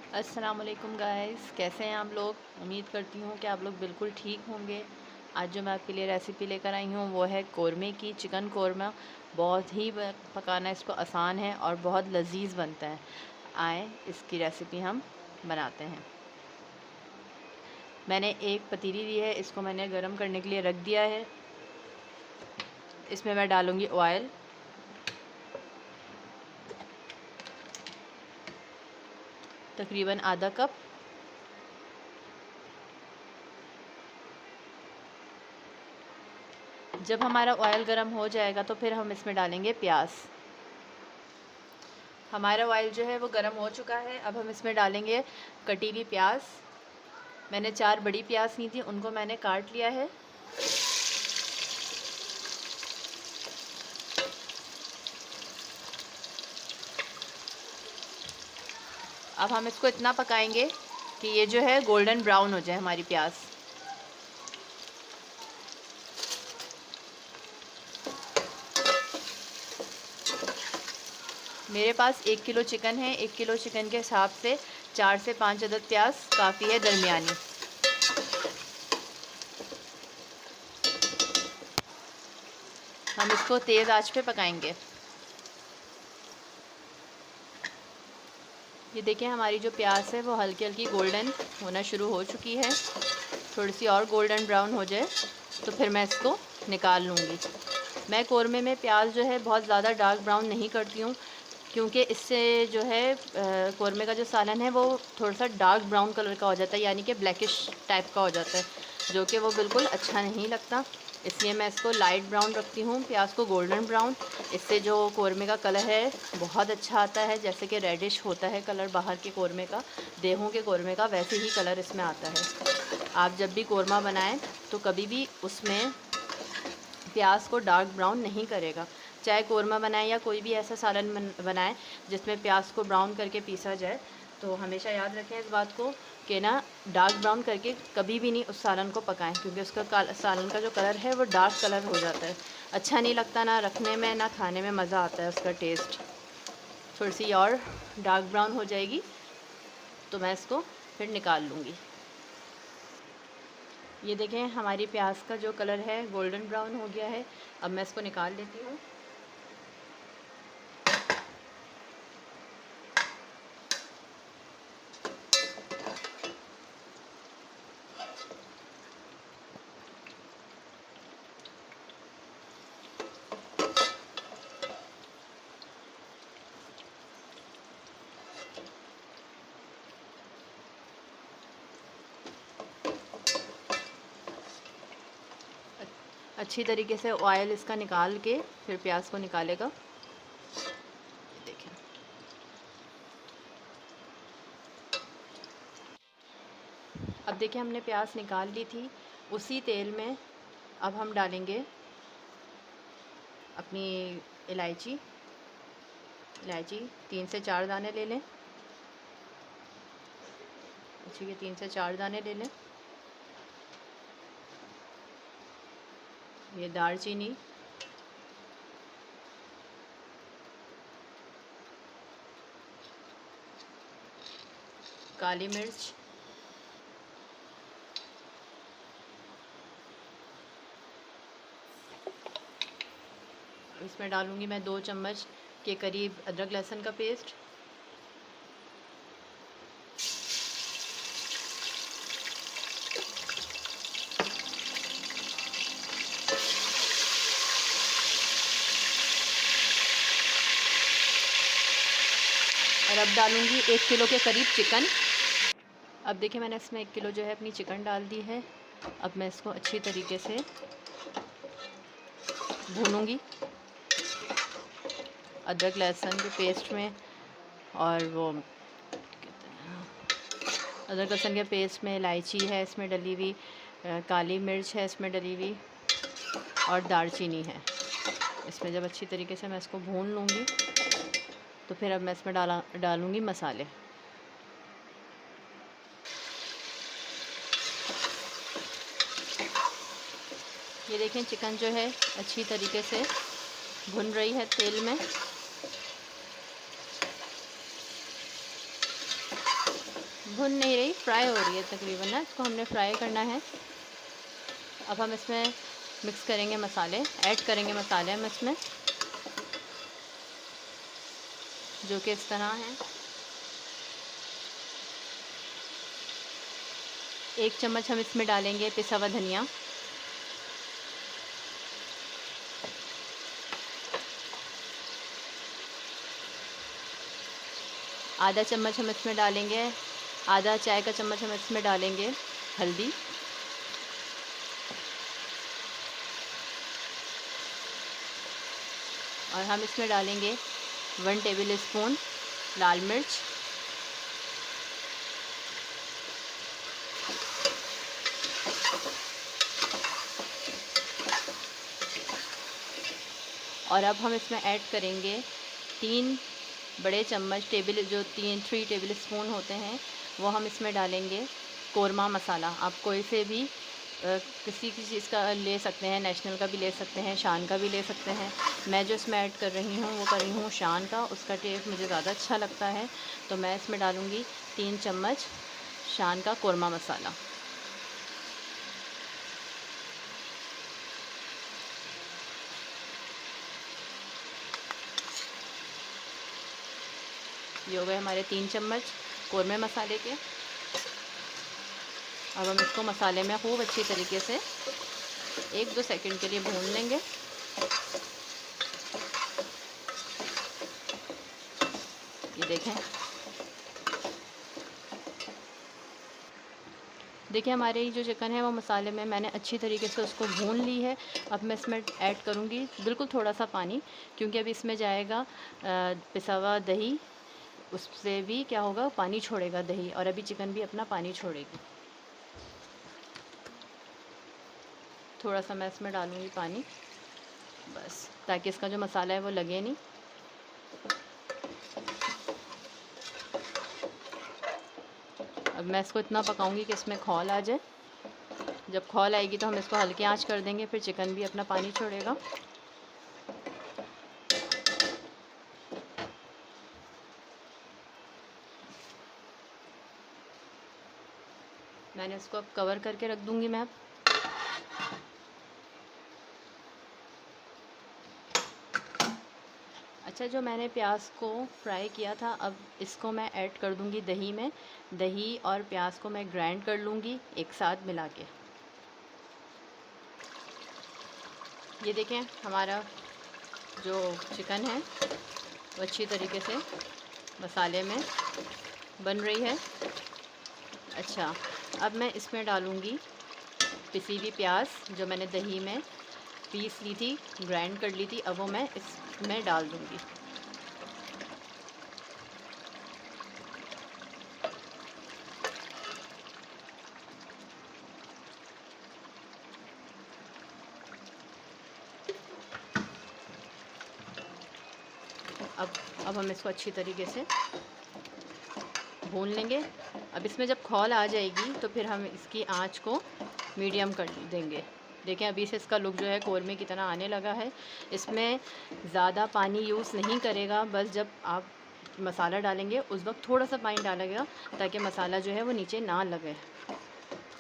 अस्सलामुअलैकुम गाइस, कैसे हैं आप लोग। उम्मीद करती हूँ कि आप लोग बिल्कुल ठीक होंगे। आज जो मैं आपके लिए रेसिपी लेकर आई हूँ वो है कौरमे की, चिकन कौरमा। बहुत ही पकाना इसको आसान है और बहुत लजीज बनता है। आए इसकी रेसिपी हम बनाते हैं। मैंने एक पतीली ली है, इसको मैंने गरम करने के लिए रख दिया है। इसमें मैं डालूँगी ऑयल। तकरीबन आधा कप। जब हमारा ऑयल गर्म हो जाएगा तो फिर हम इसमें डालेंगे प्याज। हमारा ऑयल जो है वो गर्म हो चुका है। अब हम इसमें डालेंगे कटी हुई प्याज। मैंने 4 बड़ी प्याज ली थी, उनको मैंने काट लिया है। अब हम इसको इतना पकाएंगे कि ये जो है गोल्डन ब्राउन हो जाए हमारी प्याज। मेरे पास 1 किलो चिकन है। 1 किलो चिकन के हिसाब से 4 से 5 अदद प्याज काफ़ी है, दरमियानी। हम इसको तेज़ आंच पे पकाएंगे। ये देखिए हमारी जो प्याज है वो हल्की हल्की गोल्डन होना शुरू हो चुकी है। थोड़ी सी और गोल्डन ब्राउन हो जाए तो फिर मैं इसको निकाल लूँगी। मैं कौरमे में प्याज जो है बहुत ज़्यादा डार्क ब्राउन नहीं करती हूँ, क्योंकि इससे जो है कौरमे का जो सालन है वो थोड़ा सा डार्क ब्राउन कलर का हो जाता है, यानी कि ब्लैकिश टाइप का हो जाता है, जो कि वो बिल्कुल अच्छा नहीं लगता। इसलिए मैं इसको लाइट ब्राउन रखती हूँ, प्याज को गोल्डन ब्राउन। इससे जो कौरमे का कलर है बहुत अच्छा आता है, जैसे कि रेडिश होता है कलर बाहर के कौरमे का, देहों के कौरमे का, वैसे ही कलर इसमें आता है। आप जब भी कौरमा बनाएं तो कभी भी उसमें प्याज को डार्क ब्राउन नहीं करेगा। चाहे कौरमा बनाएं या कोई भी ऐसा सालन बनाएं जिसमें प्याज को ब्राउन करके पीसा जाए, तो हमेशा याद रखें इस बात को कि ना डार्क ब्राउन करके कभी भी नहीं उस सालन को पकाएं, क्योंकि उसका सालन का जो कलर है वो डार्क कलर हो जाता है। अच्छा नहीं लगता, ना रखने में ना खाने में मज़ा आता है उसका टेस्ट। थोड़ी सी और डार्क ब्राउन हो जाएगी तो मैं इसको फिर निकाल लूँगी। ये देखें हमारी प्याज का जो कलर है गोल्डन ब्राउन हो गया है। अब मैं इसको निकाल लेती हूँ। अच्छी तरीके से ऑयल इसका निकाल के फिर प्याज को निकालेगा। देखें अब देखिए हमने प्याज निकाल ली थी। उसी तेल में अब हम डालेंगे अपनी इलायची। इलायची 3 से 4 दाने ले लें। अच्छी के 3 से 4 दाने ले लें। ये दालचीनी, काली मिर्च, इसमें डालूँगी मैं 2 चम्मच के करीब अदरक लहसुन का पेस्ट। और अब डालूँगी 1 किलो के करीब चिकन। अब देखिए मैंने इसमें 1 किलो जो है अपनी चिकन डाल दी है। अब मैं इसको अच्छी तरीके से भूनूंगी अदरक लहसुन के पेस्ट में, और वो अदरक लहसुन के पेस्ट में इलायची है इसमें डली हुई, काली मिर्च है इसमें डली हुई, और दालचीनी है इसमें। जब अच्छी तरीके से मैं इसको भून लूँगी तो फिर अब मैं इसमें डालूँगी मसाले। ये देखें चिकन जो है अच्छी तरीके से भुन रही है तेल में। भुन नहीं रही, फ्राई हो रही है तकरीबन ना, इसको हमने फ्राई करना है। अब हम इसमें मिक्स करेंगे मसाले, ऐड करेंगे मसाले हम इसमें, जो कि इस तरह हैं। 1 चम्मच हम इसमें डालेंगे पिसा हुआ धनिया, आधा चम्मच हम इसमें डालेंगे, आधा चाय का चम्मच हम इसमें डालेंगे हल्दी, और हम इसमें डालेंगे 1 टेबल स्पून लाल मिर्च, और अब हम इसमें ऐड करेंगे 3 बड़े चम्मच जो 3 टेबल स्पून होते हैं वो हम इसमें डालेंगे कोरमा मसाला। आप कोई से भी किसी चीज़ का ले सकते हैं, नेशनल का भी ले सकते हैं, शान का भी ले सकते हैं। मैं जो इसमें ऐड कर रही हूँ वो कर रही हूँ शान का, उसका टेस्ट मुझे ज़्यादा अच्छा लगता है, तो मैं इसमें डालूँगी 3 चम्मच शान का कोरमा मसाला। ये हो गए हमारे 3 चम्मच कोरमे मसाले के। अब हम इसको मसाले में खूब अच्छी तरीके से 1-2 सेकंड के लिए भून लेंगे। ये देखिए हमारे ये जो चिकन है वो मसाले में मैंने अच्छी तरीके से उसको भून ली है। अब मैं इसमें ऐड करूँगी बिल्कुल थोड़ा सा पानी, क्योंकि अभी इसमें जाएगा पिसा हुआ दही, उससे भी क्या होगा, पानी छोड़ेगा दही, और अभी चिकन भी अपना पानी छोड़ेगी। थोड़ा सा मैं इसमें डालूँगी पानी, बस ताकि इसका जो मसाला है वो लगे नहीं। अब मैं इसको इतना पकाऊंगी कि इसमें खौल आ जाए। जब खौल आएगी तो हम इसको हल्की आंच कर देंगे, फिर चिकन भी अपना पानी छोड़ेगा। मैंने इसको अब कवर करके रख दूंगी मैं। अच्छा, जो मैंने प्याज को फ्राई किया था, अब इसको मैं ऐड कर दूंगी दही में। दही और प्याज को मैं ग्राइंड कर लूँगी एक साथ मिला के। ये देखें हमारा जो चिकन है वो अच्छी तरीके से मसाले में बन रही है। अच्छा, अब मैं इसमें डालूँगी पिसी हुई प्याज जो मैंने दही में पीस ली थी, ग्राइंड कर ली थी, अब वो मैं इसमें डाल दूँगी। अब हम इसको अच्छी तरीके से भून लेंगे। अब इसमें जब खौल आ जाएगी तो फिर हम इसकी आंच को मीडियम कर देंगे। देखें अभी से इसका लुक जो है कौरमे की तरह आने लगा है। इसमें ज़्यादा पानी यूज़ नहीं करेगा, बस जब आप मसाला डालेंगे उस वक्त थोड़ा सा पानी डालेगा ताकि मसाला जो है वो नीचे ना लगे।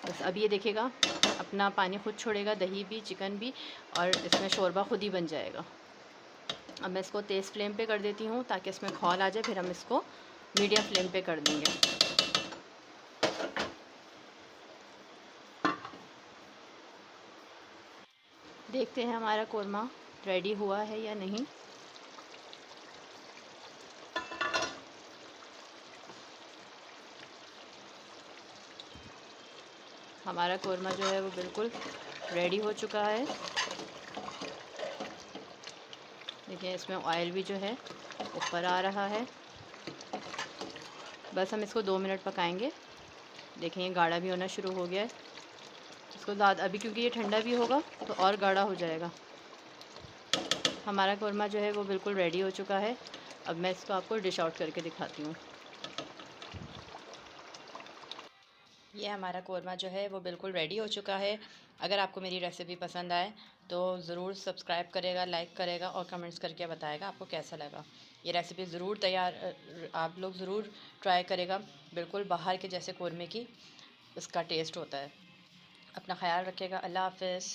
बस अब ये देखिएगा अपना पानी खुद छोड़ेगा, दही भी चिकन भी, और इसमें शोरबा खुद ही बन जाएगा। अब मैं इसको तेज़ फ्लेम पे कर देती हूँ ताकि इसमें खौल आ जाए, फिर हम इसको मीडियम फ्लेम पे कर देंगे। देखते हैं हमारा कोरमा रेडी हुआ है या नहीं। हमारा कोरमा जो है वो बिल्कुल रेडी हो चुका है। देखिए इसमें ऑयल भी जो है ऊपर आ रहा है। बस हम इसको 2 मिनट पकाएंगे। देखें ये गाढ़ा भी होना शुरू हो गया है। इसको ज़्यादा अभी क्योंकि ये ठंडा भी होगा तो और गाढ़ा हो जाएगा। हमारा कोरमा जो है वो बिल्कुल रेडी हो चुका है। अब मैं इसको आपको डिश आउट करके दिखाती हूँ। ये हमारा कोरमा जो है वो बिल्कुल रेडी हो चुका है। अगर आपको मेरी रेसिपी पसंद आए तो ज़रूर सब्सक्राइब करेगा, लाइक करेगा और कमेंट्स करके बताएगा आपको कैसा लगा। ये रेसिपी ज़रूर आप लोग ज़रूर ट्राई करेगा। बिल्कुल बाहर के जैसे कौरमे की इसका टेस्ट होता है। अपना ख़्याल रखिएगा। अल्लाह हाफ़िज़।